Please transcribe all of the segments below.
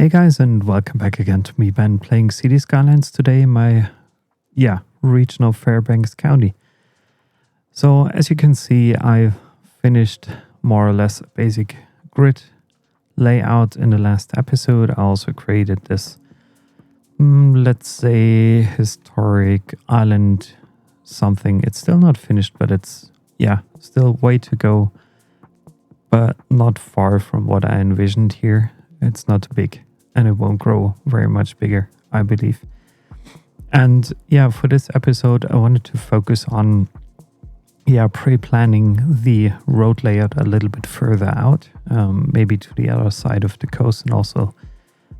Hey guys, and welcome back again to me, Ben, playing City Skylines today in my, region of Fairbanks County. So as you can see, I've finished more or less a basic grid layout in the last episode. I also created this, let's say, historic island something. It's still not finished, but it's, still way to go, but not far from what I envisioned here. It's not big. And it won't grow very much bigger, I believe. And for this episode, I wanted to focus on, pre-planning the road layout a little bit further out, maybe to the other side of the coast. And also,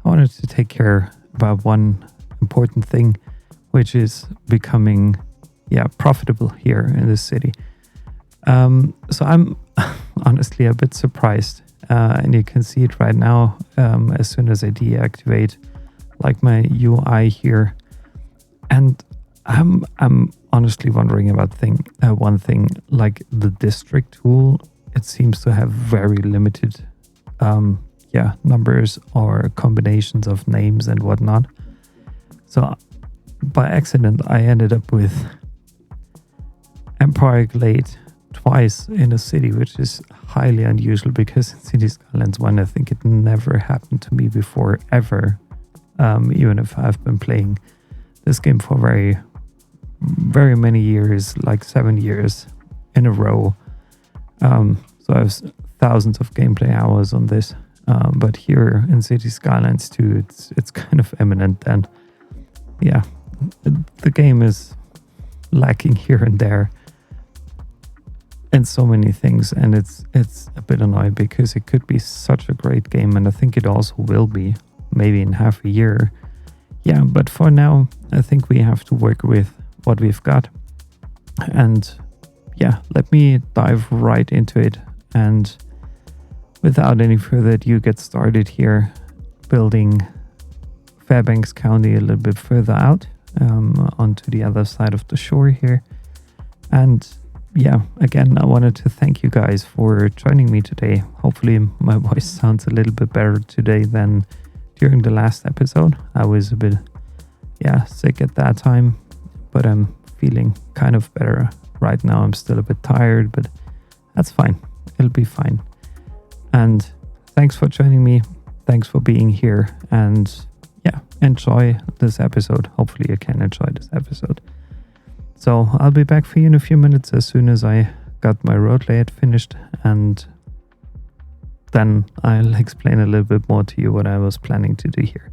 I wanted to take care about one important thing, which is becoming, profitable here in this city. So I'm honestly a bit surprised. And you can see it right now as soon as I deactivate like my UI here. And I'm honestly wondering about one thing, like the district tool. It seems to have very limited numbers or combinations of names and whatnot. So by accident, I ended up with Empire Glade twice in a city, which is highly unusual because in City Skylines 1, I think it never happened to me before ever, even if I've been playing this game for very, very many years, like 7 years in a row. So I have thousands of gameplay hours on this, but here in City Skylines 2, it's kind of eminent, and the game is lacking here and there. And so many things, and it's a bit annoying because it could be such a great game, and I think it also will be, maybe in half a year. But for now, I think we have to work with what we've got. And let me dive right into it, and without any further ado, get started here, building Fairbanks County a little bit further out, onto the other side of the shore here. And again, I wanted to thank you guys for joining me today. Hopefully my voice sounds a little bit better today than during the last episode. I was a bit, sick at that time, but I'm feeling kind of better right now. I'm still a bit tired, but that's fine. It'll be fine. And thanks for joining me. Thanks for being here. And enjoy this episode. Hopefully you can enjoy this episode. So I'll be back for you in a few minutes as soon as I got my road layout finished, and then I'll explain a little bit more to you what I was planning to do here.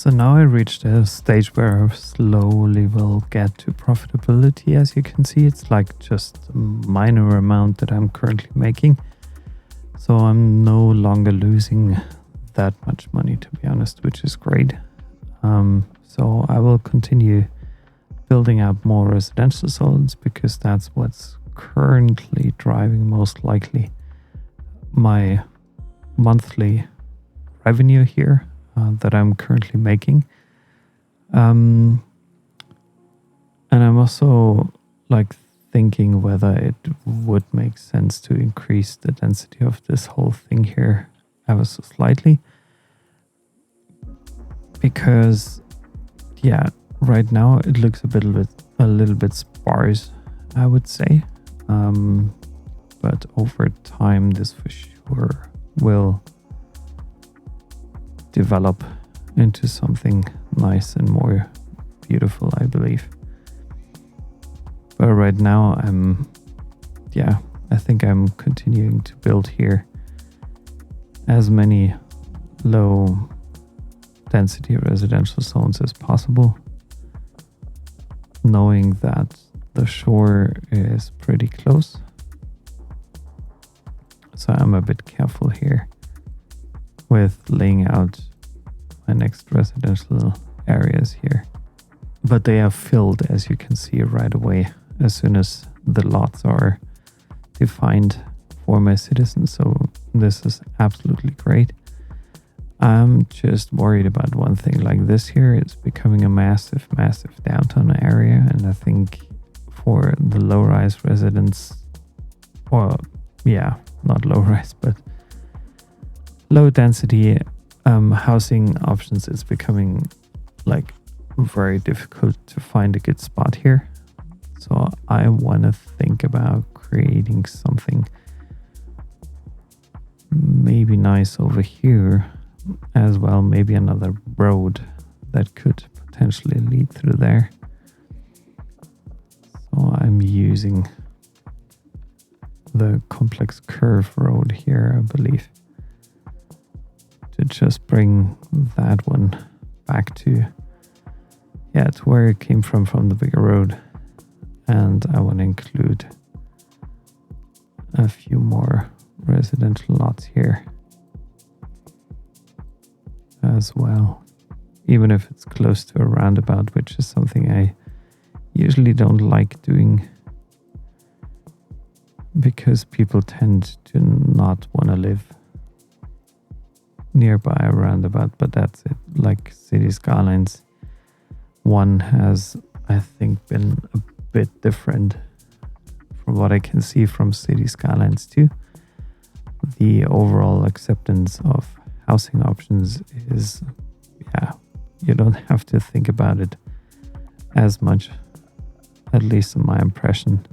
So now I reached a stage where I slowly will get to profitability. As you can see, it's like just a minor amount that I'm currently making. So I'm no longer losing that much money, to be honest, which is great. So I will continue building up more residential zones because that's what's currently driving most likely my monthly revenue here that I'm currently making. And I'm also like thinking whether it would make sense to increase the density of this whole thing here ever so slightly. Because yeah, right now it looks a little bit sparse, I would say. But over time this for sure will develop into something nice and more beautiful, I believe. But right now I think I'm continuing to build here as many low density residential zones as possible, knowing that the shore is pretty close. So I'm a bit careful here with laying out my next residential areas here. But they are filled, as you can see right away, as soon as the lots are defined for my citizens. So this is absolutely great. I'm just worried about one thing, like this here, it's becoming a massive downtown area. And I think for the low-rise residents, or yeah, not low-rise, but low-density housing options, is becoming like very difficult to find a good spot here. So I want to think about creating something maybe nice over here as well, maybe another road that could potentially lead through there. So I'm using the complex curve road here, I believe, to just bring that one back to where it came from the bigger road. And I want to include a few more residential lots here as well, even if it's close to a roundabout, which is something I usually don't like doing because people tend to not want to live nearby a roundabout. But that's it. Like City Skylines 1 has, I think, been a bit different from what I can see from City Skylines 2. The overall acceptance of housing options is, you don't have to think about it as much, at least in my impression,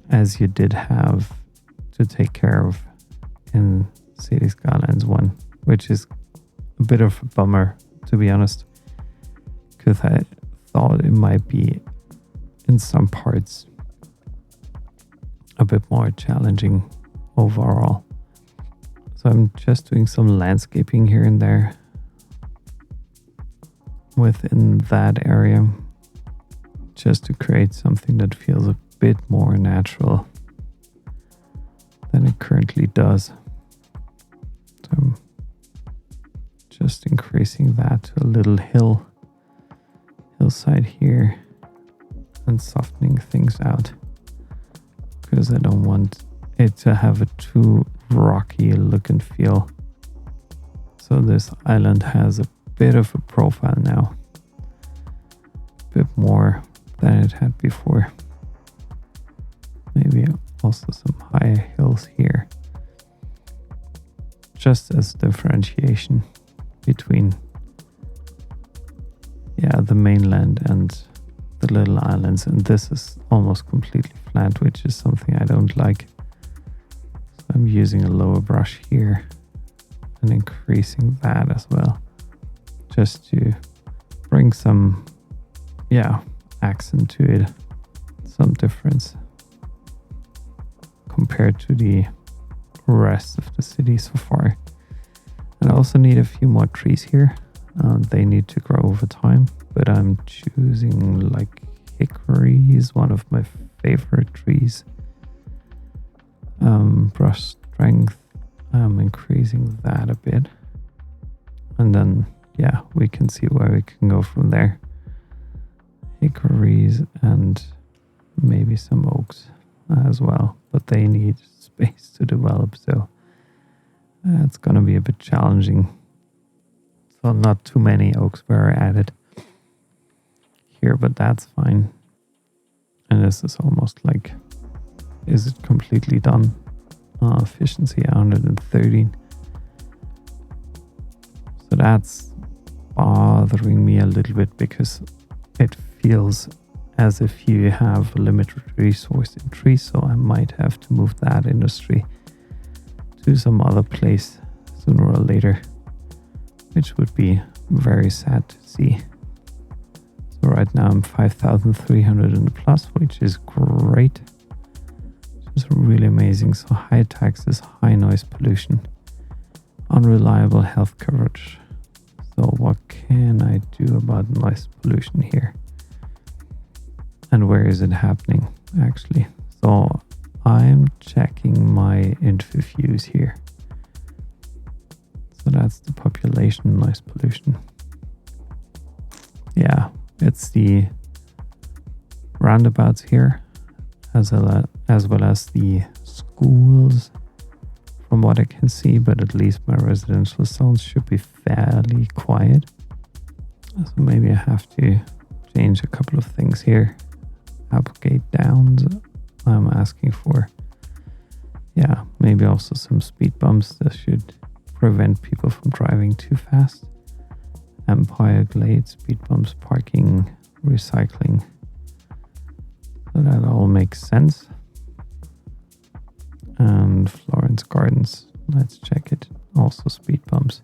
as you did have to take care of in City Skylines 1, which is a bit of a bummer, to be honest, because I thought it might be in some parts a bit more challenging overall. So I'm just doing some landscaping here and there within that area, just to create something that feels a bit more natural than it currently does. So I'm just increasing that to a little hillside here and softening things out, because I don't want it to have a too rocky look and feel. So this island has a bit of a profile now, a bit more than it had before. Maybe also some high hills here, just as differentiation between the mainland and the little islands. And this is almost completely flat, which is something I don't like. So I'm using a lower brush here and increasing that as well, just to bring some accent to it, some difference compared to the rest of the city so far. And I also need a few more trees here. They need to grow over time, but I'm choosing like hickory is one of my favorite trees. Brush strength, I'm increasing that a bit. And then, yeah, we can see where we can go from there. Hickories and maybe some oaks as well, but they need space to develop, so it's going to be a bit challenging. So not too many oaks were added here, but that's fine. And this is almost like, is it completely done? Efficiency 113. So that's bothering me a little bit because it feels as if you have a limited resource in trees, so I might have to move that industry to some other place sooner or later, which would be very sad to see. So right now I'm 5,300 in the plus, which is great. Which is really amazing. So high taxes, high noise pollution, unreliable health coverage. So what can I do about noise pollution here? And where is it happening actually? So I'm checking my interviews here. So that's the population noise pollution. Yeah, it's the roundabouts here, as well as the schools, from what I can see, but at least my residential zones should be fairly quiet. So maybe I have to change a couple of things here. Applegate downs, I'm asking for. Yeah, maybe also some speed bumps that should prevent people from driving too fast. Empire Glade, speed bumps, parking, recycling. So that all makes sense. And Florence Gardens, let's check it. Also speed bumps.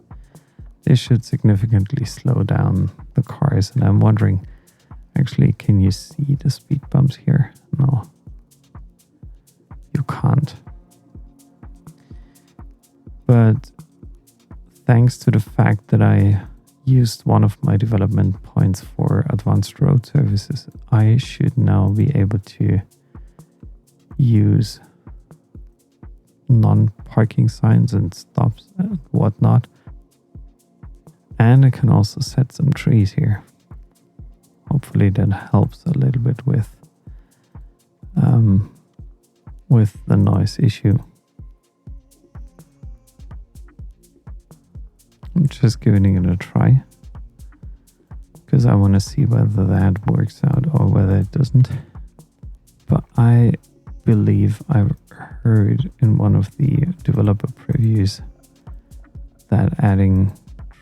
This should significantly slow down the cars. And I'm wondering, actually, can you see the speed bumps here? No, you can't. But thanks to the fact that I used one of my development points for advanced road services, I should now be able to use non-parking signs and stops and whatnot. And I can also set some trees here. Hopefully that helps a little bit with the noise issue. I'm just giving it a try because I want to see whether that works out or whether it doesn't. But I believe I've heard in one of the developer previews that adding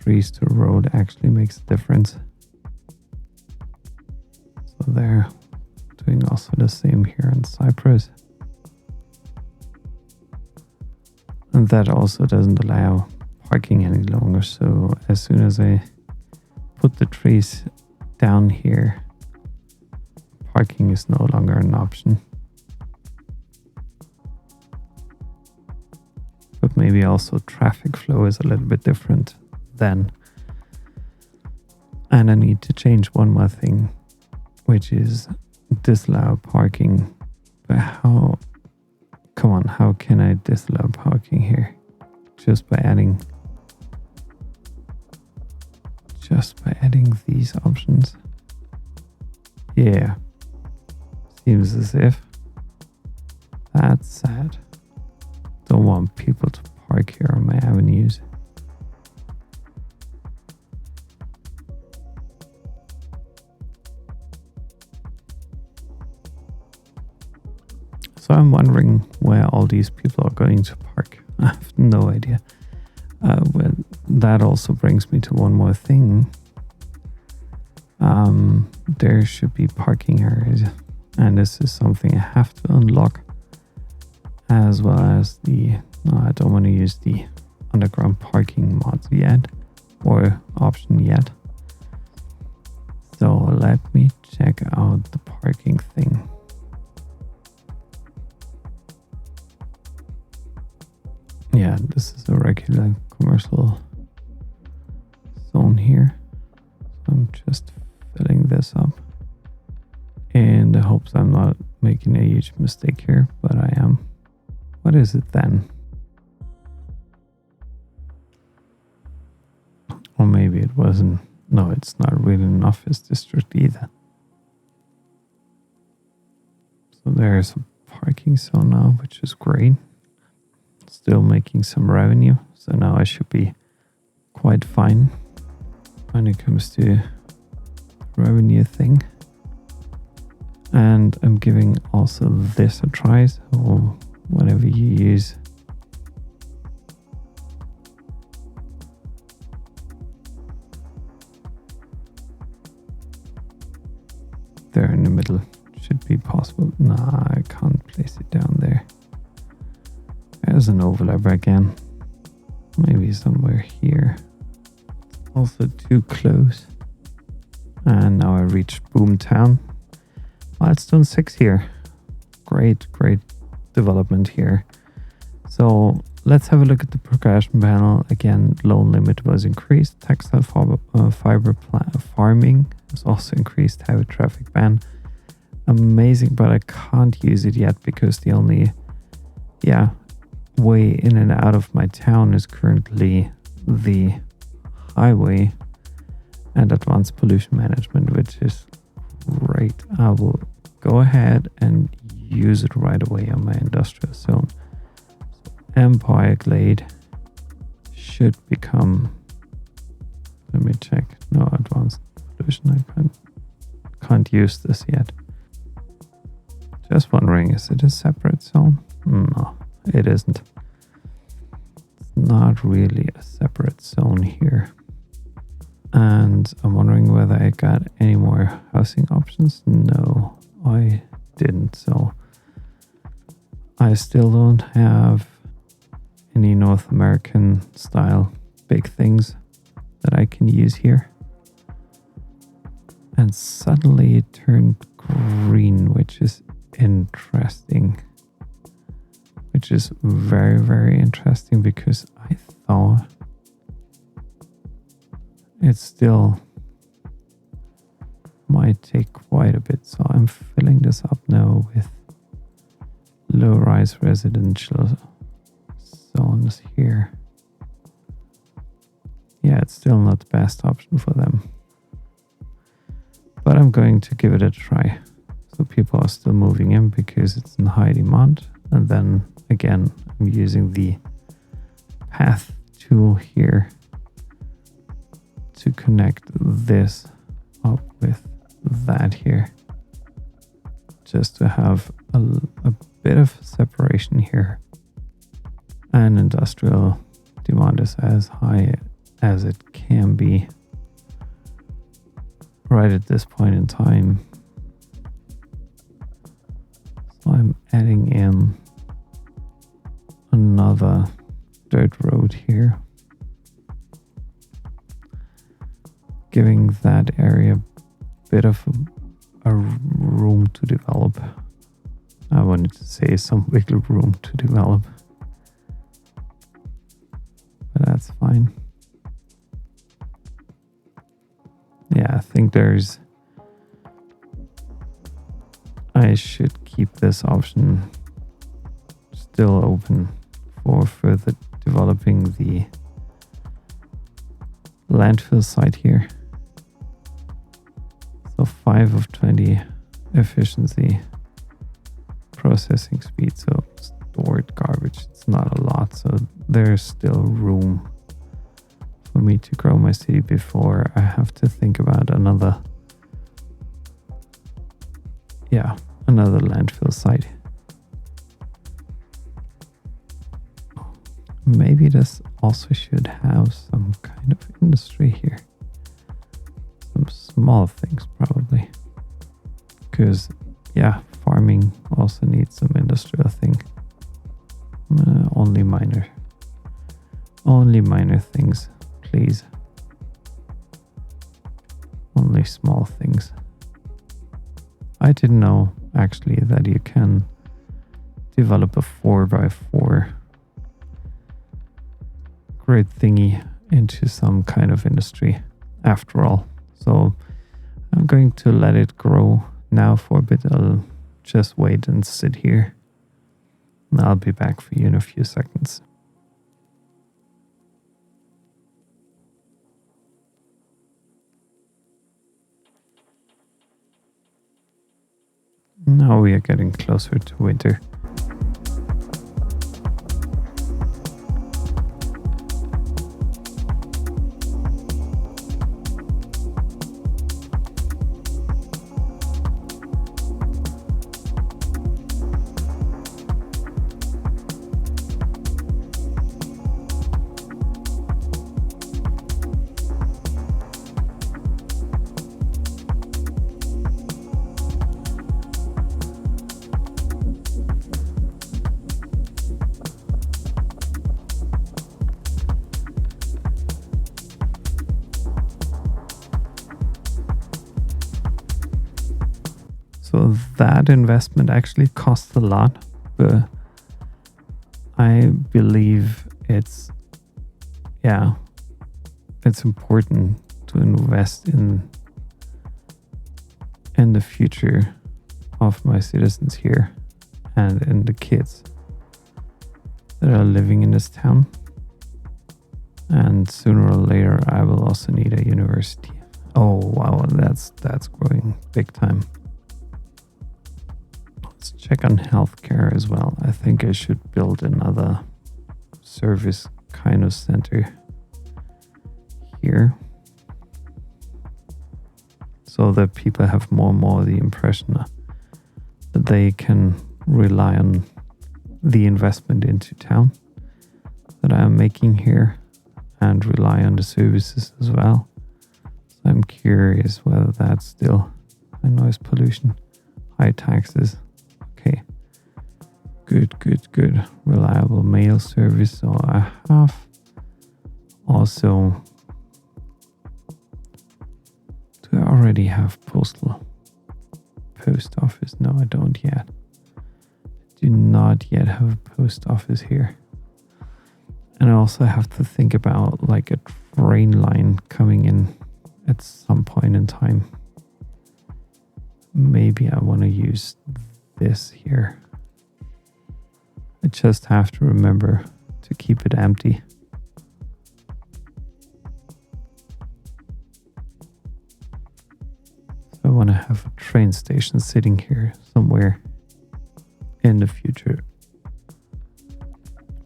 trees to a road actually makes a difference. So they're doing also the same here in Cyprus. And that also doesn't allow parking any longer. So as soon as I put the trees down here, parking is no longer an option. But maybe also traffic flow is a little bit different then. And I need to change one more thing, which is disallow parking. But how, come on, how can I disallow parking here? Just by adding these options. Yeah, seems as if that's sad. Don't want people to park here on my avenues. So I'm wondering where all these people are going to park. I have no idea. Well, that also brings me to one more thing. There should be parking areas, and this is something I have to unlock, as well as I don't want to use the underground parking mods yet, or option yet. So let me check out the parking thing. Yeah, this is a regular commercial zone here. hopes I'm not making a huge mistake here, but I am. What is it then? Or maybe it wasn't. No, it's not really an office district either. So there's a parking zone now, which is great. Still making some revenue. So now I should be quite fine when it comes to revenue thing. And I'm giving also this a try. So whenever you use there in the middle should be possible. Nah, I can't place it down there. There's an overlap again. Maybe somewhere here. Also too close. And now I reached Boomtown. Milestone 6 here. Great development here. So let's have a look at the progression panel. Again, loan limit was increased. Textile fiber farming was also increased. Heavy traffic ban. Amazing, but I can't use it yet because the only way in and out of my town is currently the highway and advanced pollution management, which is great. I will go ahead and use it right away on my industrial zone. So Empire Glade should become, let me check, no advanced pollution. I can't use this yet. Just wondering, is it a separate zone? No, it isn't. It's not really a separate zone here. And I'm wondering whether I got any more housing options. No, I didn't. So I still don't have any North American style big things that I can use here. And suddenly it turned green, which is interesting. Which is very interesting because I thought it still might take quite a bit. So I'm filling this up now with low-rise residential zones here. Yeah, it's still not the best option for them. But I'm going to give it a try. So people are still moving in because it's in high demand. And then again, I'm using the path tool here to connect this up with that here. Just to have a bit of separation here. And industrial demand is as high as it can be right at this point in time. So I'm adding in another dirt road here, giving that area a bit of a room to develop. I wanted to say some wiggle room to develop, but that's fine. Yeah, I think I should keep this option still open for further developing the landfill site here. So 5 of 20 efficiency, processing speed, so stored garbage, it's not a lot, so there's still room for me to grow my city before I have to think about another landfill site. Maybe this also should have some kind of industry here. Some small things probably. Because, farming also needs some industrial thing. Only minor things, please. Only small things. I didn't know actually that you can develop a 4x4 grid thingy into some kind of industry after all. So I'm going to let it grow now for a bit. I'll just wait and sit here. And I'll be back for you in a few seconds. Now we are getting closer to winter. So that investment actually costs a lot, but I believe it's important to invest in the future of my citizens here and in the kids that are living in this town. And sooner or later, I will also need a university. Oh wow, that's growing big time. Let's check on healthcare as well. I think I should build another service kind of center here, so that people have more and more the impression that they can rely on the investment into town that I'm making here and rely on the services as well. So I'm curious whether that's still high noise pollution, high taxes. Okay, good. Reliable mail service. So I have also, do I already have post office? No, I don't yet. Do not yet have a post office here. And I also have to think about like a train line coming in at some point in time. Maybe I want to use this here. I just have to remember to keep it empty. So I want to have a train station sitting here somewhere in the future.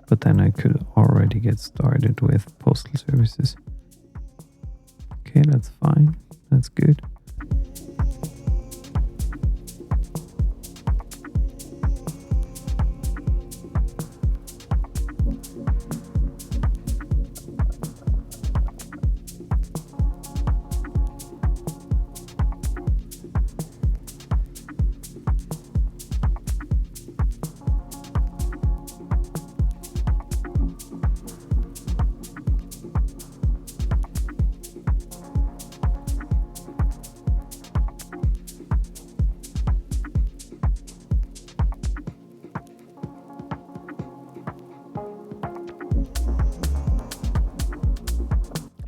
But then I could already get started with postal services. Okay, that's fine. That's good.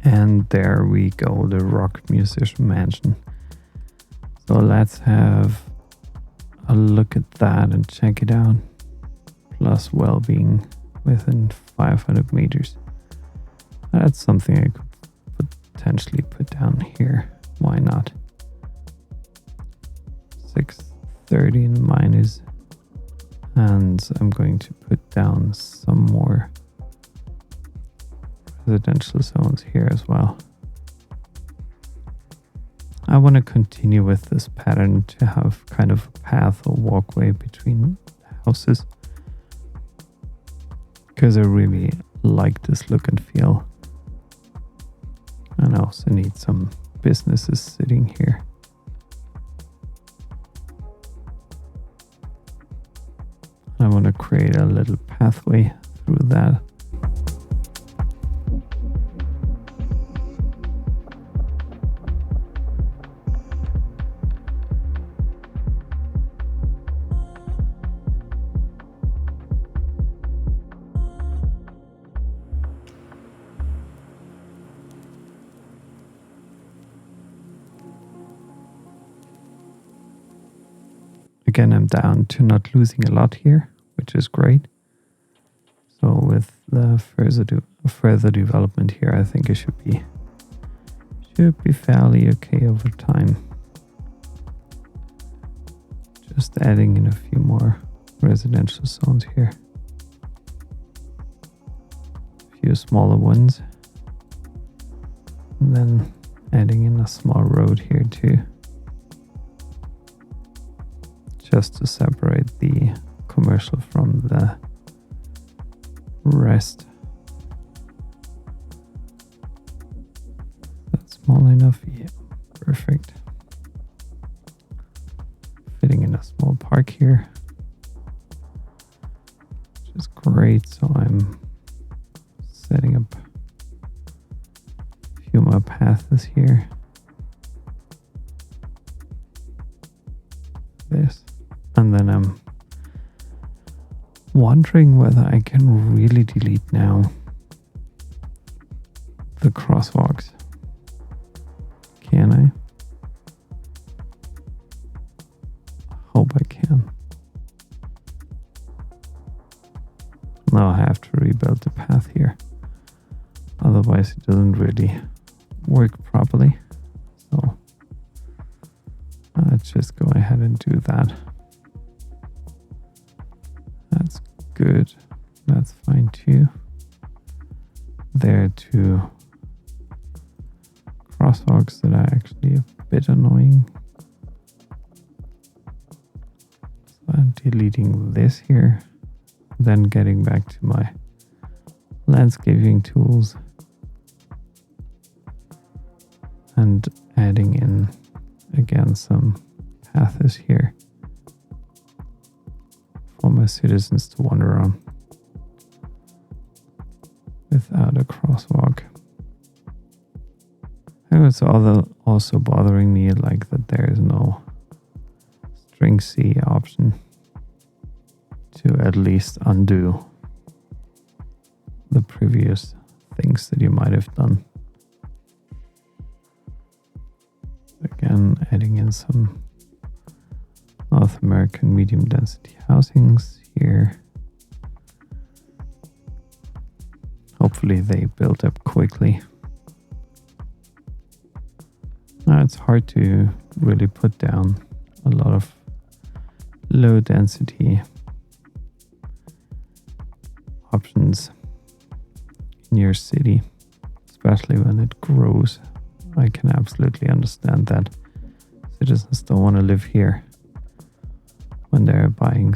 And there we go, the rock musician mansion. So let's have a look at that and check it out. Plus well-being within 500 meters. That's something I could potentially put down here. Why not? 630 in minus. And I'm going to put down some more residential zones here as well. I want to continue with this pattern to have kind of a path or walkway between houses, because I really like this look and feel. And I also need some businesses sitting here. I want to create a little pathway through that. Again, I'm down to not losing a lot here, which is great. So with the further development here, I think it should be fairly okay over time. Just adding in a few more residential zones here. A few smaller ones. And then adding in a small road here too. Just to separate the commercial from the rest. That's small enough? Yeah, perfect. Fitting in a small park here, which is great. So I'm setting up a few more paths here. This. And then I'm wondering whether I can really delete now the crosswalks. Can I? Hope I can. Now I have to rebuild the path here. Otherwise it doesn't really work properly. So let's just go ahead and do that. That's good. That's fine too. There are two crosswalks that are actually a bit annoying. So I'm deleting this here, then getting back to my landscaping tools and adding in again some paths here for my citizens to wander on without a crosswalk. And it's also bothering me like that there is no string C option to at least undo the previous things that you might have done. Again, adding in some North American medium density housings here. Hopefully they build up quickly. Now it's hard to really put down a lot of low density options in your city, especially when it grows. I can absolutely understand that citizens don't want to live here. When they're buying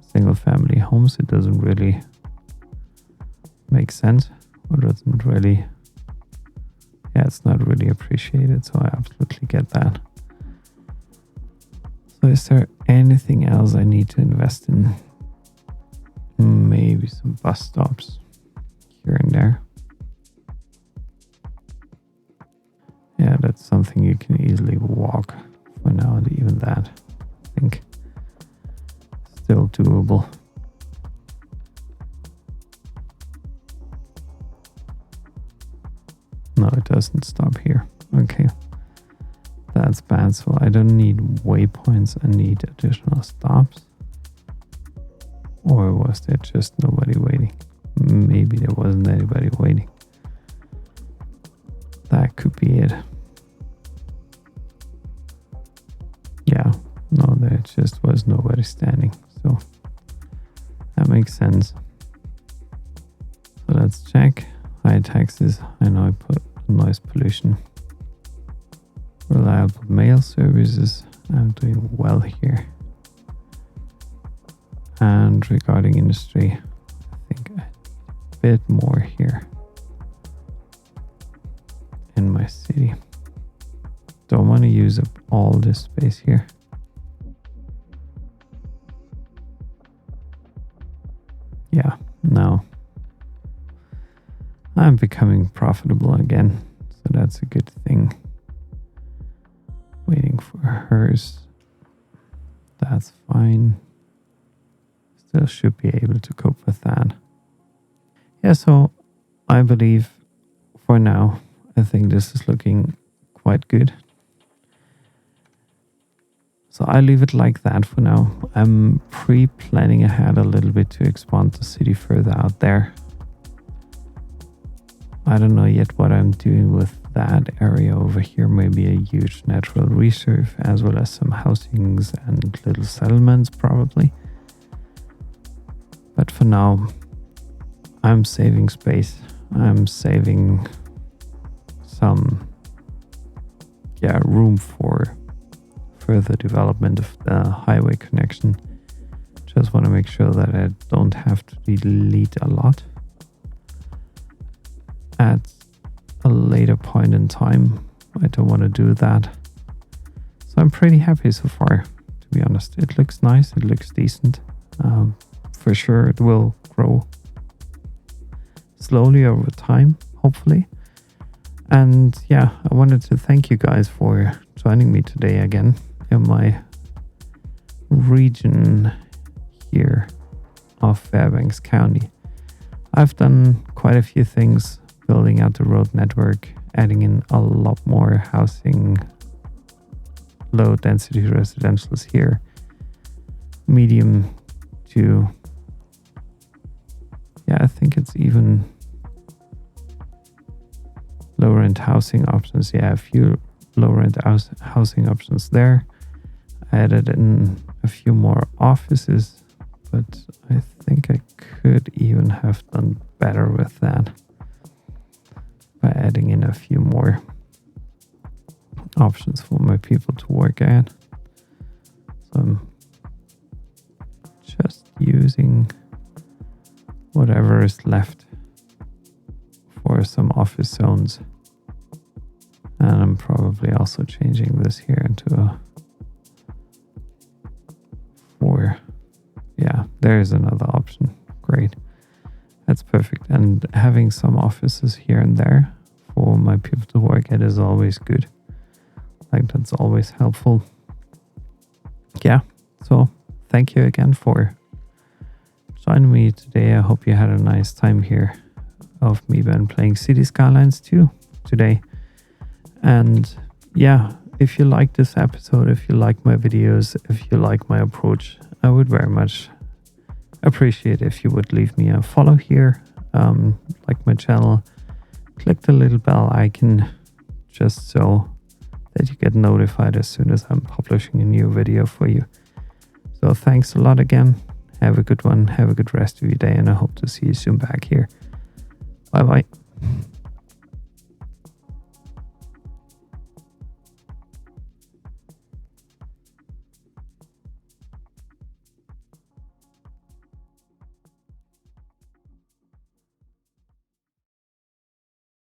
single family homes, it doesn't really make sense, or doesn't really, it's not really appreciated. So I absolutely get that. So is there anything else I need to invest in? Maybe some bus stops here and there. Yeah, that's something you can easily walk for now, and even that, I think, still doable. No, it doesn't stop here. Okay, that's bad. So I don't need waypoints, I need additional stops. Or was there just nobody waiting? Maybe there wasn't anybody waiting. That could be it. Yeah, no, there just was nobody standing. So that makes sense. So let's check. High taxes, high noise pollution. Reliable mail services, I'm doing well here. And regarding industry, I think I need a bit more here in my city. Don't want to use up all this space here. Yeah, now I'm becoming profitable again, so that's a good thing. Waiting for hers. That's fine. Still should be able to cope with that. Yeah, so I believe for now, I think this is looking quite good. So I leave it like that for now. I'm pre-planning ahead a little bit to expand the city further out there. I don't know yet what I'm doing with that area over here. Maybe a huge natural reserve, as well as some housings and little settlements probably. But for now, I'm saving space. I'm saving some room for further development of the highway connection. Just want to make sure that I don't have to delete a lot at a later point in time. I don't want to do that. So I'm pretty happy so far, to be honest. It looks nice, it looks decent. For sure it will grow slowly over time, hopefully. And yeah, I wanted to thank you guys for joining me today again in my region here of Fairbanks County. I've done quite a few things, building out the road network, adding in a lot more housing, low density residentials here, medium to, I think it's even low rent housing options. A few low rent housing options there. I added in a few more offices, but I think I could even have done better with that by adding in a few more options for my people to work at. So I'm just using whatever is left for some office zones. And I'm probably also changing this here into a 4. Yeah, there's another option. Great. That's perfect. And having some offices here and there for my people to work at is always good. Like, that's always helpful. Yeah, so thank you again for joining me today. I hope you had a nice time here of me been playing City Skylines 2 today. And yeah, if you like this episode, if you like my videos, if you like my approach, I would very much appreciate if you would leave me a follow here, like my channel, click the little bell icon just so that you get notified as soon as I'm publishing a new video for you. So thanks a lot again. Have a good one. Have a good rest of your day, and I hope to see you soon back here. Bye bye.